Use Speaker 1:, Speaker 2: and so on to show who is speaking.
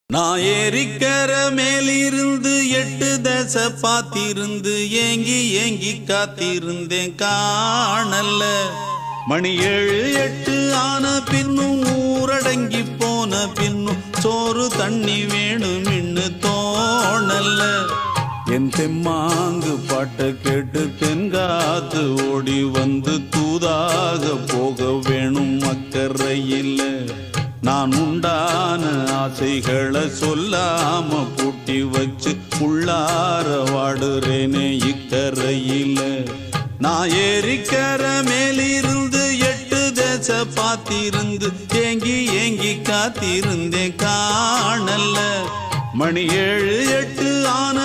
Speaker 1: நான் ஏரிக்கர மேலிருந்து 8 தசை பாத்திருந்து ஏங்கி ஏங்கி காத்திருந்தேன் காணல்ல. மணி 7 8 ஆன பின்னும் ஊரடங்கி போன பின்னும் சோறு தண்ணி வேணும் இன்னு தோணல்ல. என் தெம்மாங்கு பாட்டை கேட்டு தென்காத்து ஓடி வந்து தூதாக போக வேணும் அக்கறையில். நான் உண்டான ஆசைகளை சொல்லாம பூட்டி வச்சு உள்ளார வாடுறேனே இக்கரையில. நான் ஏரிக்கர மேலிருந்து 8 தசை பாத்திருந்து ஏங்கி ஏங்கி காத்திருந்தேன் காணல்ல. மணி 7 8 ஆன